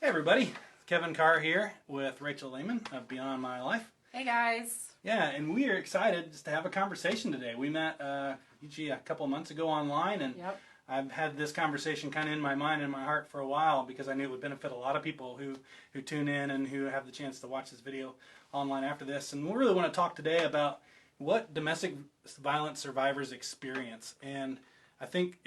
Hey everybody, Kevin Carr here with Rachel Lehman of Beyond My Life. Hey guys. Yeah, and we are excited just to have a conversation today. We met usually a couple of months ago online, and I've had this conversation kind of in my mind and my heart for a while because I knew it would benefit a lot of people who tune in and who have the chance to watch this video online after this. And we really want to talk today about what domestic violence survivors experience. And I think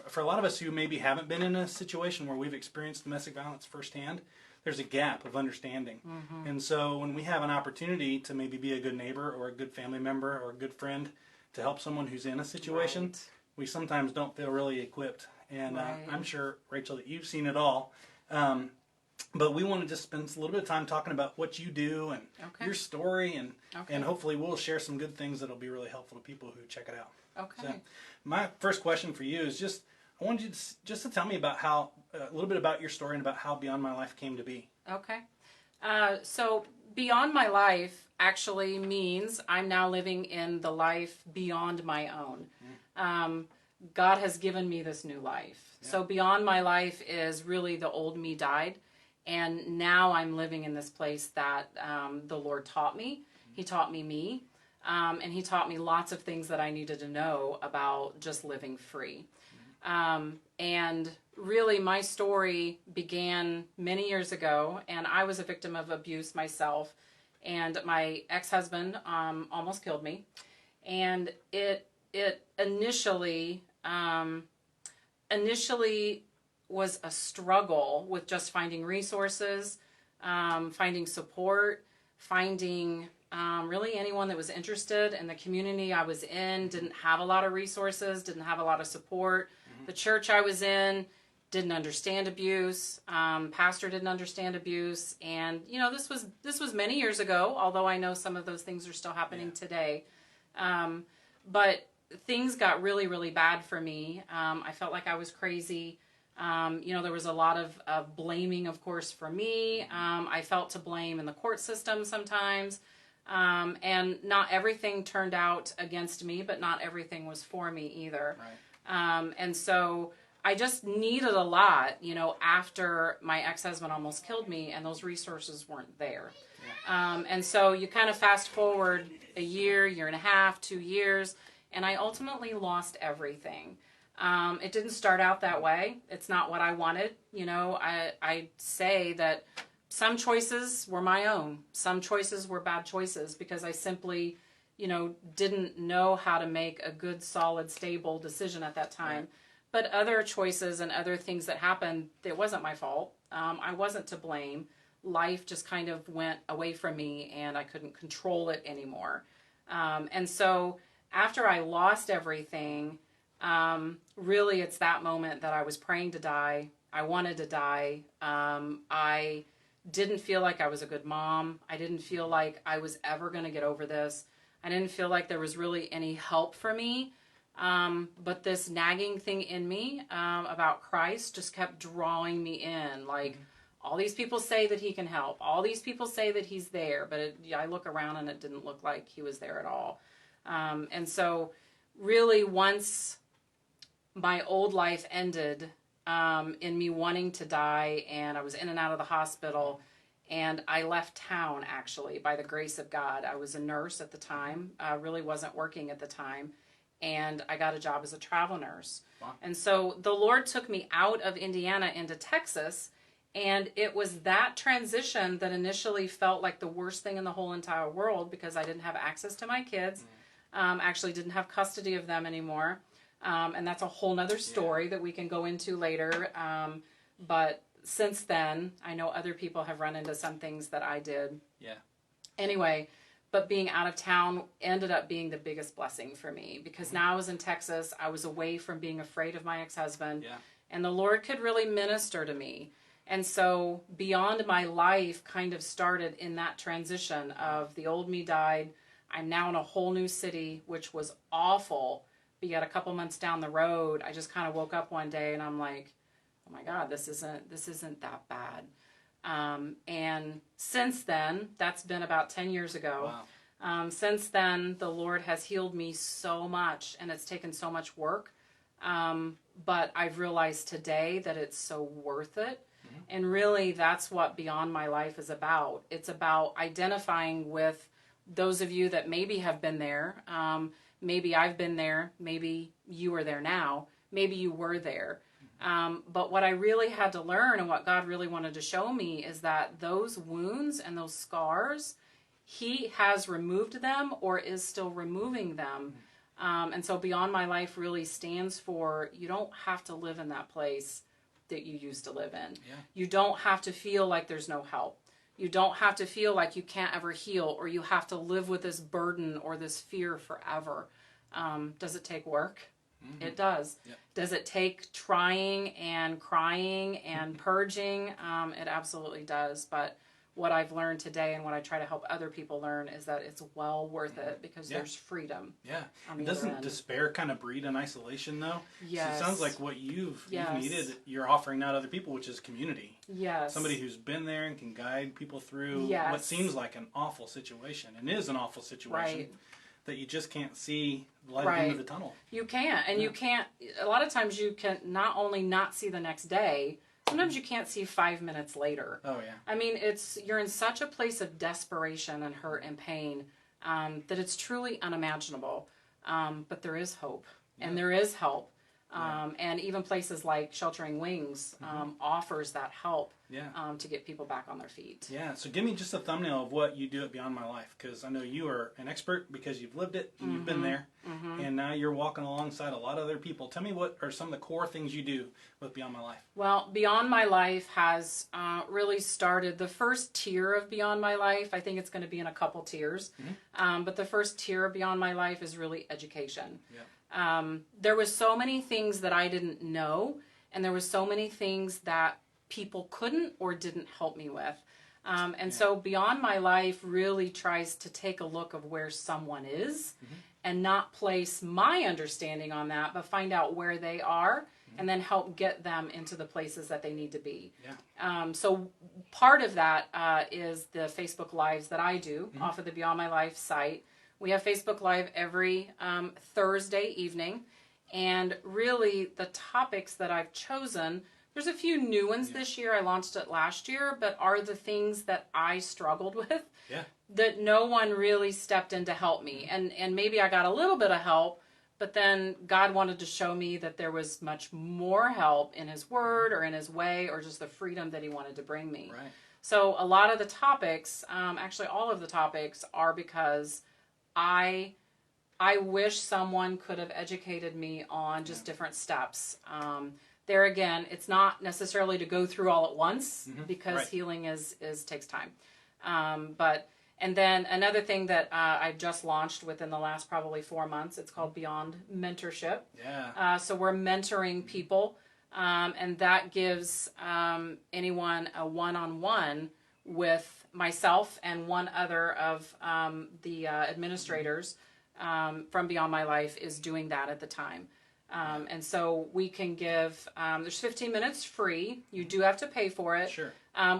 for a lot of us who maybe haven't been in a situation where we've experienced domestic violence firsthand, there's a gap of understanding. Mm-hmm. And so when we have an opportunity to maybe be a good neighbor or a good family member or a good friend to help someone who's in a situation, we sometimes don't feel really equipped. And I'm sure, Rachel, that you've seen it all. But we want to just spend a little bit of time talking about what you do and your story, and hopefully we'll share some good things that'll be really helpful to people who check it out. Okay. So my first question for you is I want you to tell me about a little bit about your story and about how Beyond My Life came to be. Okay. So Beyond My Life actually means I'm now living in the life beyond my own. God has given me this new life. Yeah. So Beyond My Life is really the old me died. And now I'm living in this place that the Lord taught me. He taught me. And he taught me lots of things that I needed to know about just living free. And really my story began many years ago, and I was a victim of abuse myself. And my ex-husband almost killed me. And it initially was a struggle with just finding resources, finding support, finding really anyone that was interested. In the community I was in didn't have a lot of resources, didn't have a lot of support. Mm-hmm. The church I was in didn't understand abuse. Pastor didn't understand abuse. And, this was many years ago, although I know some of those things are still happening today. But things got really, really bad for me. I felt like I was crazy. There was a lot of blaming, of course, for me. I felt to blame in the court system sometimes. And not everything turned out against me, but not everything was for me either. Right. And so I just needed a lot, after my ex-husband almost killed me, and those resources weren't there. Yeah. And so you kind of fast forward a year and a half, 2 years, and I ultimately lost everything. It didn't start out that way. It's not what I wanted. I say that some choices were my own. Some choices were bad choices because I simply, didn't know how to make a good, solid, stable decision at that time. Right. But other choices and other things that happened, it wasn't my fault. I wasn't to blame. Life just kind of went away from me and I couldn't control it anymore. And so after I lost everything, really it's that moment that I was praying to die. I wanted to die. I didn't feel like I was a good mom. I didn't feel like I was ever going to get over this. I didn't feel like there was really any help for me. But this nagging thing in me, about Christ just kept drawing me in. Like, all these people say that he can help. All these people say that he's there, but I look around and it didn't look like he was there at all. And so really once my old life ended, in me wanting to die, and I was in and out of the hospital, and I left town, actually, by the grace of God. I was a nurse at the time, really wasn't working at the time, and I got a job as a travel nurse. Wow. And so the Lord took me out of Indiana into Texas, and it was that transition that initially felt like the worst thing in the whole entire world because I didn't have access to my kids, actually didn't have custody of them anymore. And that's a whole nother story that we can go into later. But since then, I know other people have run into some things that I did. Yeah. Anyway, but being out of town ended up being the biggest blessing for me because now I was in Texas. I was away from being afraid of my ex-husband. Yeah. And the Lord could really minister to me. And so Beyond My Life kind of started in that transition of the old me died. I'm now in a whole new city, which was awful. But yet a couple months down the road, I just kind of woke up one day and I'm like, oh my God, this isn't that bad. And since then, that's been about 10 years ago. Wow. Since then, the Lord has healed me so much, and it's taken so much work. But I've realized today that it's so worth it. Mm-hmm. And really, that's what Beyond My Life is about. It's about identifying with those of you that maybe have been there. Maybe I've been there. Maybe you are there now. Maybe you were there. But what I really had to learn and what God really wanted to show me is that those wounds and those scars, He has removed them or is still removing them. And so Beyond My Life really stands for, you don't have to live in that place that you used to live in. Yeah. You don't have to feel like there's no help. You don't have to feel like you can't ever heal, or you have to live with this burden or this fear forever. Does it take work? Mm-hmm. It does. Yep. Does it take trying and crying and purging? It absolutely does. But what I've learned today and what I try to help other people learn is that it's well worth it because there's freedom. Yeah. Doesn't despair kind of breed an isolation, though? Yes. So it sounds like what you've needed, you're offering out other people, which is community. Yes. Somebody who's been there and can guide people through what seems like an awful situation, and is an awful situation, that you just can't see the light at the end of the tunnel. You can't. And you can't, a lot of times you can not only not see the next day, sometimes you can't see 5 minutes later. Oh, yeah. I mean, you're in such a place of desperation and hurt and pain that it's truly unimaginable. But there is hope, and there is help. And even places like Sheltering Wings offers that help to get people back on their feet. Yeah, so give me just a thumbnail of what you do at Beyond My Life, because I know you are an expert because you've lived it and you've been there, and now you're walking alongside a lot of other people. Tell me what are some of the core things you do with Beyond My Life. Well, Beyond My Life has really started, the first tier of Beyond My Life, I think it's going to be in a couple tiers, but the first tier of Beyond My Life is really education. Yeah. There was so many things that I didn't know, and there was so many things that people couldn't or didn't help me with. So Beyond My Life really tries to take a look of where someone is and not place my understanding on that, but find out where they are and then help get them into the places that they need to be. Yeah. So part of that is the Facebook Lives that I do off of the Beyond My Life site. We have Facebook Live every Thursday evening, and really the topics that I've chosen, there's a few new ones this year. I launched it last year, but are the things that I struggled with that no one really stepped in to help me. And maybe I got a little bit of help, but then God wanted to show me that there was much more help in His Word or in His way or just the freedom that He wanted to bring me. Right. So a lot of the topics, actually all of the topics, are because I wish someone could have educated me on just different steps. There again, it's not necessarily to go through all at once because healing takes time. And then another thing that I've just launched within the last probably 4 months, it's called Beyond Mentorship. Yeah. So we're mentoring people, and that gives anyone a one-on-one with myself and one other of the administrators from Beyond My Life is doing that at the time. And so we can give, there's 15 minutes free. You do have to pay for it,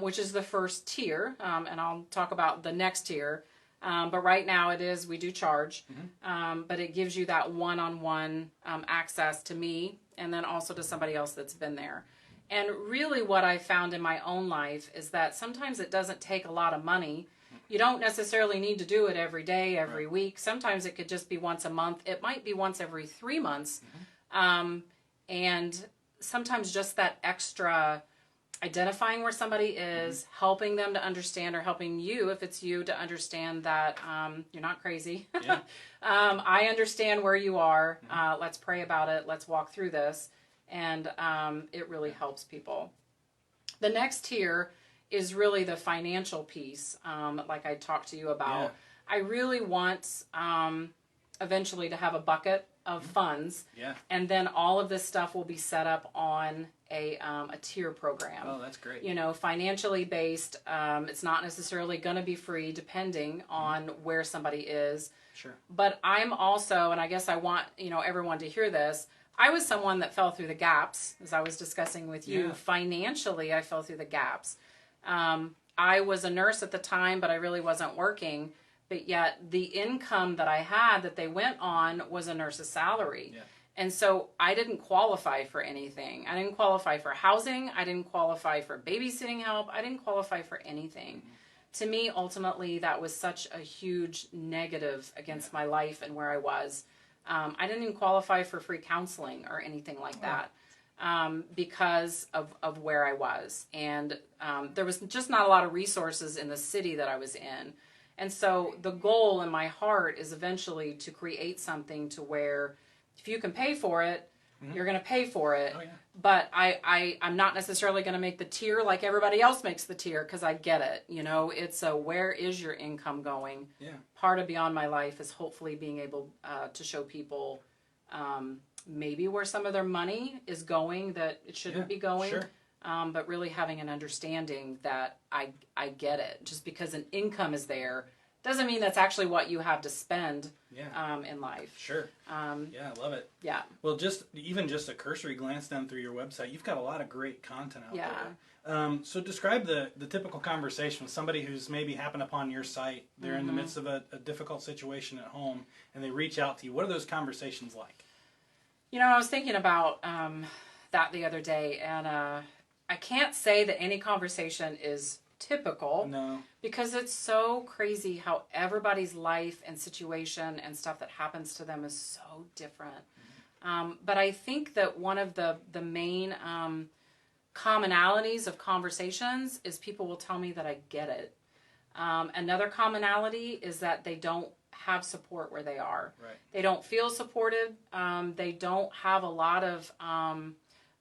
which is the first tier. And I'll talk about the next tier. But right now we do charge. But it gives you that one-on-one access to me and then also to somebody else that's been there. And really what I found in my own life is that sometimes it doesn't take a lot of money. You don't necessarily need to do it every day, every week. Sometimes it could just be once a month. It might be once every 3 months. And sometimes just that extra identifying where somebody is, helping them to understand, or helping you, if it's you, to understand that you're not crazy. Yeah. I understand where you are. Let's pray about it. Let's walk through this. And it really helps people. The next tier is really the financial piece, like I talked to you about. Yeah. I really want eventually to have a bucket of funds, and then all of this stuff will be set up on a tier program. Oh, that's great. You know, financially based. It's not necessarily going to be free, depending on where somebody is. Sure. But I'm also, and I guess I want everyone to hear this, I was someone that fell through the gaps, as I was discussing with you. Yeah. Financially, I fell through the gaps. I was a nurse at the time, but I really wasn't working. But yet the income that I had that they went on was a nurse's salary. Yeah. And so I didn't qualify for anything. I didn't qualify for housing. I didn't qualify for babysitting help. I didn't qualify for anything. To me, ultimately, that was such a huge negative against my life and where I was. I didn't even qualify for free counseling or anything like that because of where I was. And there was just not a lot of resources in the city that I was in. And so the goal in my heart is eventually to create something to where if you can pay for it, you're going to pay for it. Oh, yeah. But I'm not necessarily going to make the tier like everybody else makes the tier because I get it. You know, it's a where is your income going? Yeah. Part of Beyond My Life is hopefully being able to show people maybe where some of their money is going that it shouldn't be going. Sure. But really having an understanding that I get it. Just because an income is there doesn't mean that's actually what you have to spend in life. Sure. Yeah, I love it. Yeah. Well, just a cursory glance down through your website, you've got a lot of great content out there. So describe the typical conversation with somebody who's maybe happened upon your site. They're in the midst of a difficult situation at home, and they reach out to you. What are those conversations like? You know, I was thinking about that the other day, and I can't say that any conversation is typical. No. Because it's so crazy how everybody's life and situation and stuff that happens to them is so different. But I think that one of the main commonalities of conversations is people will tell me that I get it. Another commonality is that they don't have support where they are. Right. They don't feel supported. They don't have a lot of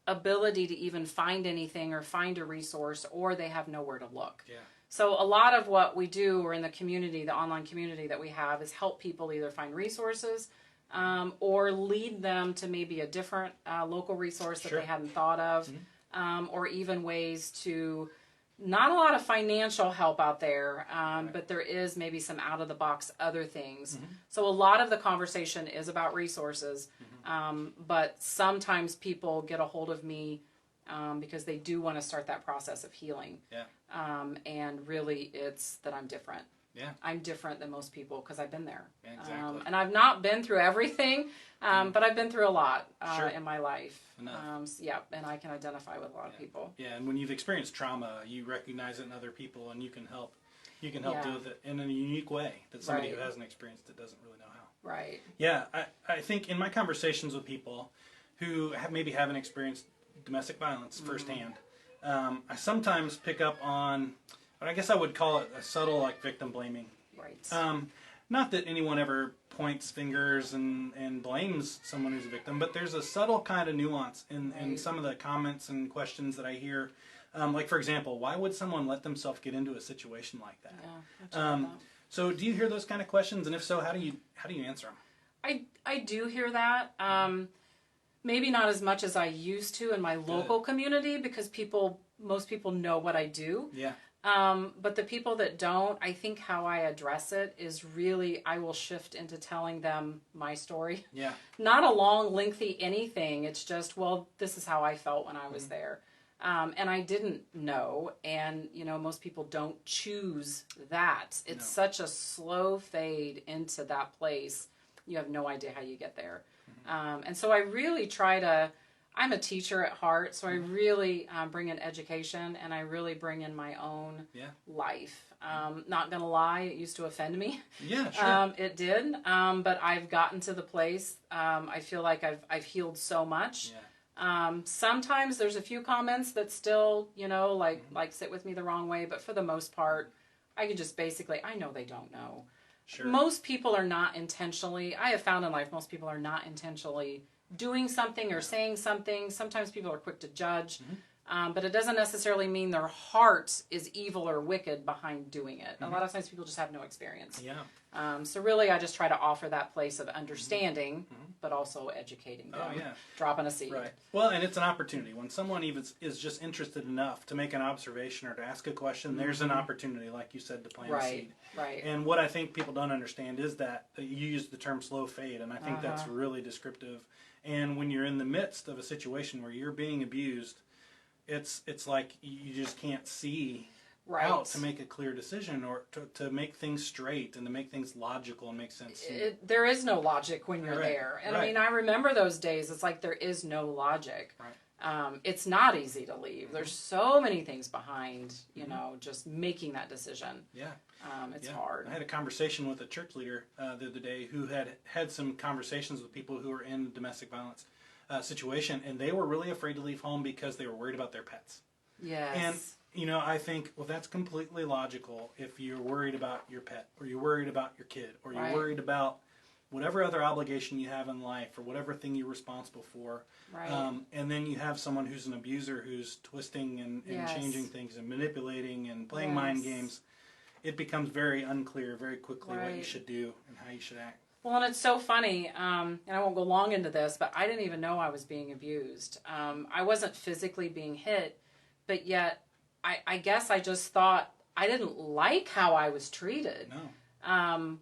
ability to even find anything or find a resource, or they have nowhere to look. Yeah. So a lot of what we do or in the community, the online community that we have, is help people either find resources or lead them to maybe a different local resource that they hadn't thought of, or even ways to, not a lot of financial help out there, but there is maybe some out-of-the-box other things. So a lot of the conversation is about resources, but sometimes people get a hold of me because they do want to start that process of healing. Yeah. And really, it's that I'm different. Yeah. I'm different than most people because I've been there. Yeah, exactly. And I've not been through everything, but I've been through a lot in my life. And I can identify with a lot of people. Yeah, and when you've experienced trauma, you recognize it in other people, and you can help deal with it in a unique way that somebody who hasn't experienced it doesn't really know how. Right. Yeah, I think in my conversations with people who maybe haven't experienced domestic violence firsthand, I sometimes pick up on, I guess I would call it a subtle victim blaming. Right. Not that anyone ever points fingers and blames someone who's a victim, but there's a subtle kind of nuance in some of the comments and questions that I hear. Like, for example, why would someone let themselves get into a situation like that? Yeah, so do you hear those kind of questions? And if so, how do you answer them? I do hear that. Maybe not as much as I used to in my local community because most people know what I do. Yeah. But the people that don't, I think how I address it is really, I will shift into telling them my story. Yeah. Not a long, lengthy anything. It's just, well, this is how I felt when I was there. And I didn't know. And, most people don't choose that. It's such a slow fade into that place. You have no idea how you get there. And so I really try to, I'm a teacher at heart, so I really bring in education, and I really bring in my own life. Not going to lie, it used to offend me. Yeah, sure. It did, but I've gotten to the place, I feel like I've healed so much. Yeah. Sometimes there's a few comments that still, like sit with me the wrong way, but for the most part, I can just basically, I know they don't know. Sure. Most people are not intentionally, I have found in life, most people are not intentionally doing something or saying something. Sometimes people are quick to judge, but it doesn't necessarily mean their heart is evil or wicked behind doing it. A lot of times people just have no experience. Yeah. So really I just try to offer that place of understanding, but also educating them. Oh, yeah. Dropping a seed. Right. Well, and it's an opportunity. When someone even is just interested enough to make an observation or to ask a question, there's an opportunity, like you said, to plant a seed. Right. And what I think people don't understand is that you use the term slow fade, and I think that's really descriptive. And when you're in the midst of a situation where you're being abused, it's like you just can't see out to make a clear decision or to make things straight and to make things logical and make sense. There is no logic when you're there. And I mean, I remember those days. It's like there is no logic. Right. It's not easy to leave. There's so many things behind, you know, just making that decision. Yeah. It's hard. I had a conversation with a church leader the other day who had some conversations with people who were in domestic violence situation, and they were really afraid to leave home because they were worried about their pets. Yes. And, you know, I think, well, that's completely logical if you're worried about your pet, or you're worried about your kid, or you're worried about whatever other obligation you have in life, or whatever thing you're responsible for. Right. And then you have someone who's an abuser who's twisting and changing things and manipulating and playing mind games. It becomes very unclear very quickly what you should do and how you should act. Well, and it's so funny, and I won't go long into this, but I didn't even know I was being abused. I wasn't physically being hit, but yet I guess I just thought I didn't like how I was treated. No.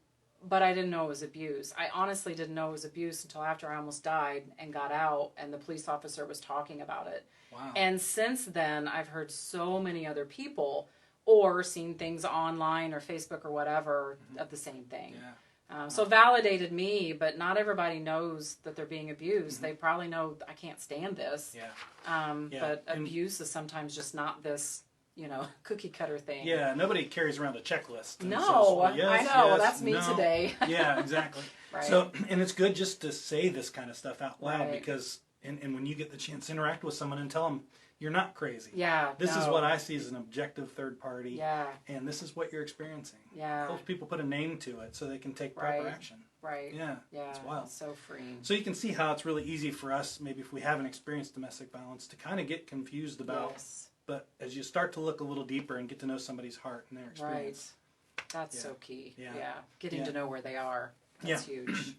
But I didn't know it was abuse. I honestly didn't know it was abuse until after I almost died and got out, and the police officer was talking about it. Wow. And since then, I've heard so many other people or seen things online or Facebook or whatever of the same thing. Yeah. So validated me, but not everybody knows that they're being abused. They probably know, I can't stand this. Yeah. But abuse is sometimes just not this, you know, cookie cutter thing. Yeah, nobody carries around a checklist. And No, says, yes, I know. yes, That's me no. today. Yeah, exactly. Right. So, and it's good just to say this kind of stuff out loud Right. because, and when you get the chance to interact with someone and tell them, you're not crazy. Yeah. This is what I see as an objective third party. Yeah. And this is what you're experiencing. Yeah. Those people put a name to it so they can take proper action. Right. Yeah. Yeah. It's wild. It's so freeing. So you can see how it's really easy for us, maybe if we haven't experienced domestic violence, to kind of get confused about. Yes. But as you start to look a little deeper and get to know somebody's heart and their experience. Right. That's so key. Yeah. Getting to know where they are. That's huge.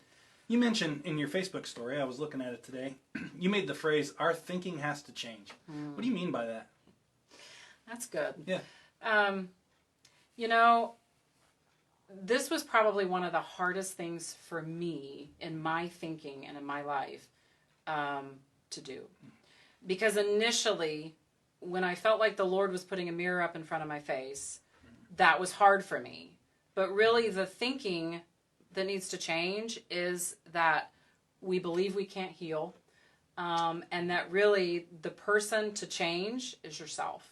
You mentioned in your Facebook story, I was looking at it today, you made the phrase, our thinking has to change. What do you mean by that? That's good. Yeah. You know, this was probably one of the hardest things for me in my thinking and in my life to do. Because initially, when I felt like the Lord was putting a mirror up in front of my face, that was hard for me. But really, the thinking that needs to change is that we believe we can't heal, and that really the person to change is yourself.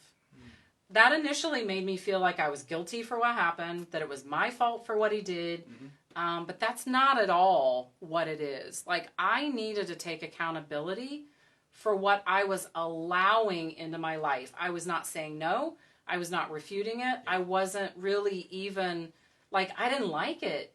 That initially made me feel like I was guilty for what happened, that it was my fault for what he did, but that's not at all what it is. Like, I needed to take accountability for what I was allowing into my life. I was not saying no. I was not refuting it. I wasn't really even, like, I didn't like it.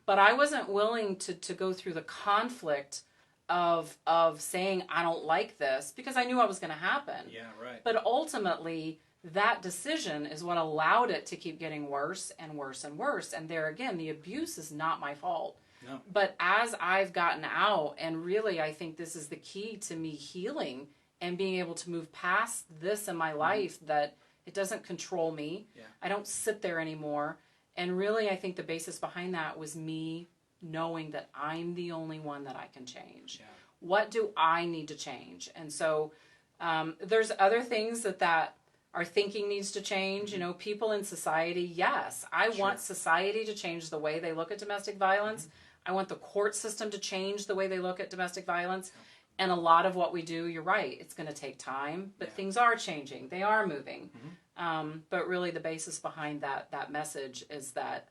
But I wasn't willing to go through the conflict of saying I don't like this because I knew it was going to happen. Yeah, right. But ultimately, that decision is what allowed it to keep getting worse and worse and worse. And there again, the abuse is not my fault. No. But as I've gotten out, and really I think this is the key to me healing and being able to move past this in my life, that it doesn't control me. Yeah. I don't sit there anymore. And really, I think the basis behind that was me knowing that I'm the only one that I can change. Yeah. What do I need to change? And so there's other things that our thinking needs to change. You know, people in society, yes. I want society to change the way they look at domestic violence. I want the court system to change the way they look at domestic violence. And a lot of what we do, you're right, it's going to take time, but things are changing. They are moving. But really the basis behind that message is that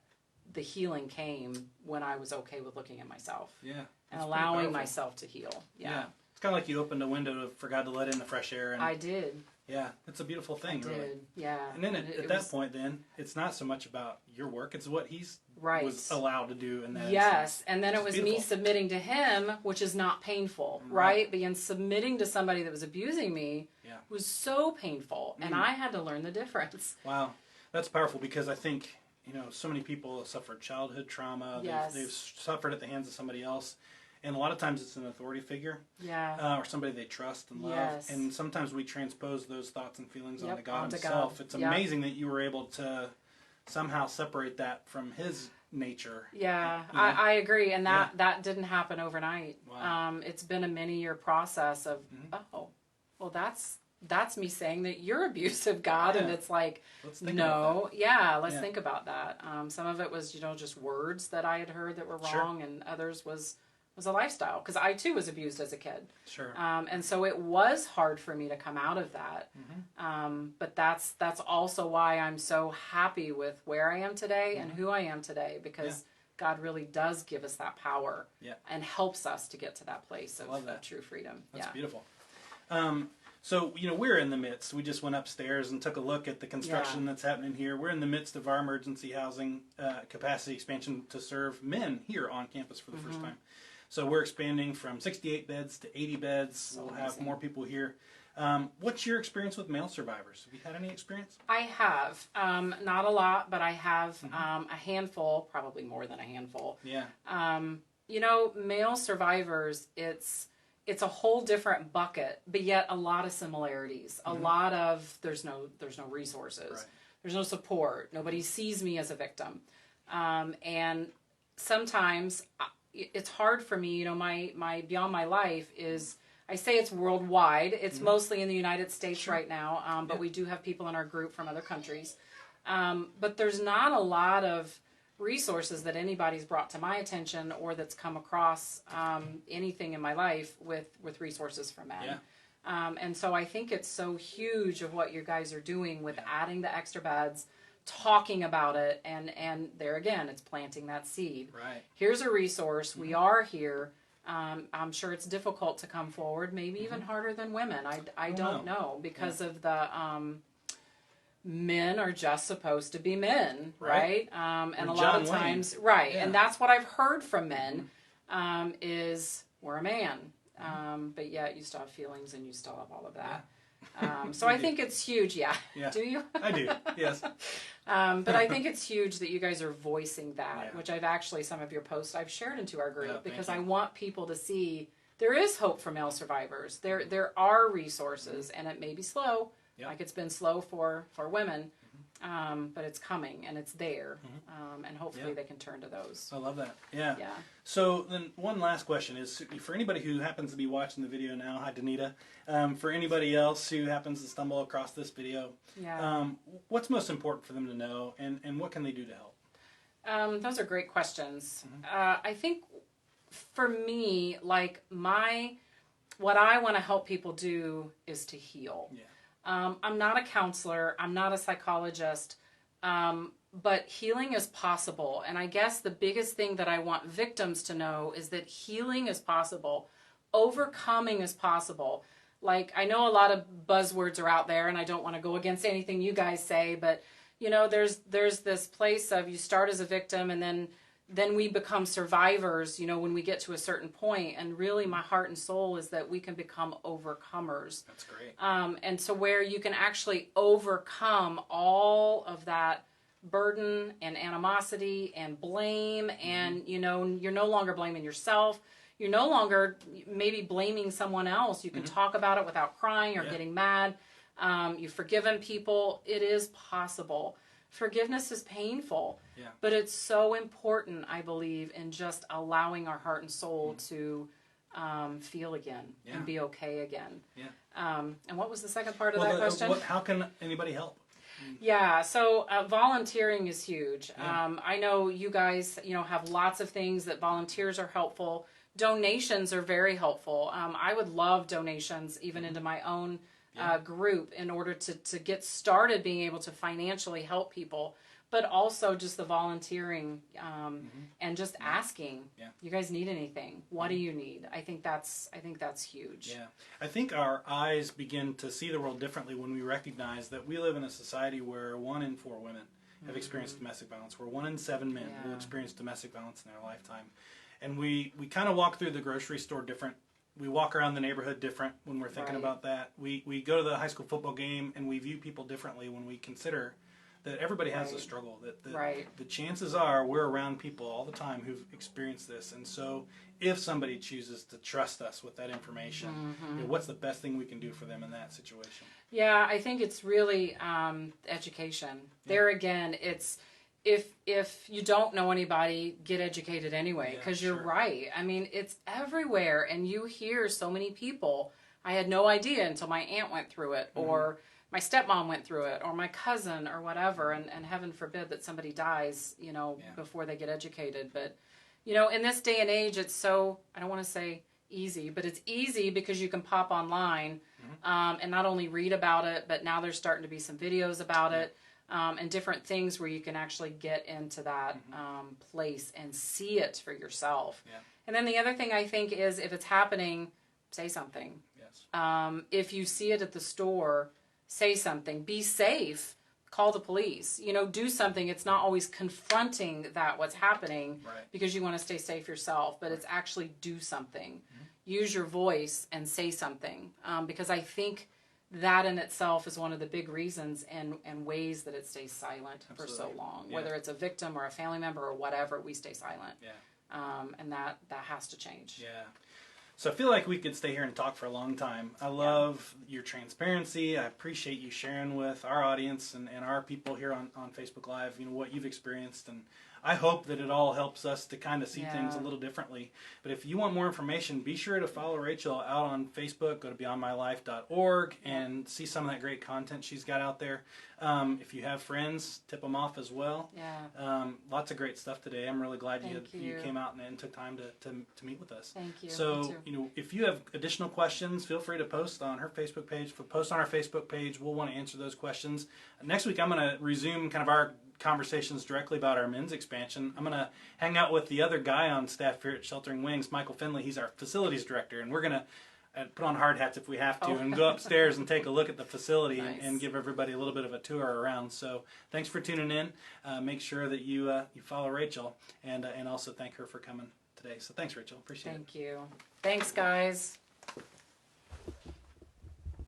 the healing came when I was okay with looking at myself. Yeah. And allowing myself to heal. Yeah. It's kind of like you opened a window for God to let in the fresh air. And I did. Yeah, it's a beautiful thing, I really. did. Yeah. And then at that point, then, it's not so much about your work, it's what he's was allowed to do in that instance. And then it was me submitting to him, which is not painful, right? But in submitting to somebody that was abusing me was so painful, and I had to learn the difference. Wow. That's powerful because I think, you know, so many people have suffered childhood trauma, they've suffered at the hands of somebody else. And a lot of times it's an authority figure, or somebody they trust and love. And sometimes we transpose those thoughts and feelings onto God himself. It's amazing that you were able to somehow separate that from his nature. Yeah, I agree. And that didn't happen overnight. Wow. It's been a many-year process of, well, that's that's me saying that you're abusive, God. And it's like, let's think no, let's think about that. Some of it was, just words that I had heard that were wrong, and others was a lifestyle, because I too was abused as a kid. Sure. And so it was hard for me to come out of that. But that's also why I'm so happy with where I am today and who I am today, because God really does give us that power and helps us to get to that place of true freedom. That's beautiful. So, we're in the midst. We just went upstairs and took a look at the construction that's happening here. We're in the midst of our emergency housing capacity expansion to serve men here on campus for the first time. So we're expanding from 68 beds to 80 beds. So we'll have more people here. What's your experience with male survivors? Have you had any experience? I have. Not a lot, but I have a handful, probably more than a handful. Yeah. Male survivors, it's a whole different bucket, but yet a lot of similarities. A lot of there's no resources. Right. There's no support. Nobody sees me as a victim. And sometimes it's hard for me, my beyond my life is, I say it's worldwide. It's mostly in the United States right now, but we do have people in our group from other countries. But there's not a lot of resources that anybody's brought to my attention or that's come across anything in my life with resources for men. And so I think it's so huge of what you guys are doing with adding the extra beds, talking about it, and there again, it's planting that seed. Right. Here's a resource. We are here. I'm sure it's difficult to come forward, maybe even harder than women. I don't know, because of the men are just supposed to be men, right? And a lot of times, and that's what I've heard from men, is we're a man, but yet you still have feelings and you still have all of that. So I think it's huge. Yeah. Do you? I do. Yes. But I think it's huge that you guys are voicing that, which I've actually, some of your posts I've shared into our group, because I want people to see there is hope for male survivors. There are resources, and it may be slow, like it's been slow for women, but it's coming and it's there, and hopefully they can turn to those. I love that. Yeah. So then one last question is, for anybody who happens to be watching the video now, hi Danita, for anybody else who happens to stumble across this video, what's most important for them to know, and what can they do to help? Those are great questions. I think for me, like what I want to help people do is to heal. I'm not a counselor. I'm not a psychologist. But healing is possible. And I guess the biggest thing that I want victims to know is that healing is possible. Overcoming is possible. Like, I know a lot of buzzwords are out there, and I don't want to go against anything you guys say, but, there's this place of you start as a victim, and then we become survivors, when we get to a certain point. And really, my heart and soul is that we can become overcomers. That's great. And so where you can actually overcome all of that burden and animosity and blame, and, you're no longer blaming yourself. You're no longer maybe blaming someone else. You can talk about it without crying or getting mad. You've forgiven people. It is possible. Forgiveness is painful, but it's so important, I believe, in just allowing our heart and soul to feel again and be okay again. And what was the second part of that question? How can anybody help? So volunteering is huge. I know you guys, have lots of things that volunteers are helpful. Donations are very helpful. I would love donations even into my own group in order to get started being able to financially help people, but also just the volunteering and just asking, you guys need anything? What do you need? I think that's huge. I think our eyes begin to see the world differently when we recognize that we live in a society where 1 in 4 women have experienced domestic violence, where 1 in 7 men will experience domestic violence in their lifetime. And we kind of walk through the grocery store different. We walk around the neighborhood different when we're thinking about that. We go to the high school football game, and we view people differently when we consider that everybody has a struggle. That the chances are we're around people all the time who've experienced this. And so if somebody chooses to trust us with that information, what's the best thing we can do for them in that situation? I think it's really education. There again, it's if you don't know anybody, get educated anyway, because you're right. I mean, it's everywhere, and you hear so many people. I had no idea until my aunt went through it, or my stepmom went through it, or my cousin, or whatever. And heaven forbid that somebody dies, before they get educated. But, in this day and age, it's so, I don't want to say easy, but it's easy because you can pop online and not only read about it, but now there's starting to be some videos about it. And different things where you can actually get into that place and see it for yourself. Yeah. And then the other thing I think is, if it's happening, say something. Yes. If you see it at the store, say something. Be safe. Call the police. Do something. It's not always confronting what's happening because you want to stay safe yourself, but it's actually do something. Use your voice and say something, because I think that in itself is one of the big reasons and ways that it stays silent for so long. Yeah. Whether it's a victim or a family member or whatever, we stay silent. Yeah. And that has to change. Yeah. So I feel like we could stay here and talk for a long time. I love your transparency. I appreciate you sharing with our audience and our people here on Facebook Live, what you've experienced. And I hope that it all helps us to kind of see things a little differently. But if you want more information, be sure to follow Rachel out on Facebook. Go to beyondmylife.org and see some of that great content she's got out there. If you have friends, tip them off as well. Yeah. Lots of great stuff today. I'm really glad you came out and took time to meet with us. Thank you. So, if you have additional questions, feel free to post on her Facebook page. Post on our Facebook page. We'll want to answer those questions. Next week, I'm going to resume kind of our conversations directly about our men's expansion. I'm going to hang out with the other guy on staff here at Sheltering Wings, Michael Finley. He's our facilities director, and we're going to put on hard hats if we have to and go upstairs and take a look at the facility and give everybody a little bit of a tour around. So thanks for tuning in. Make sure that you follow Rachel and also thank her for coming today. So thanks, Rachel. Appreciate it. Thank you. Thanks, guys.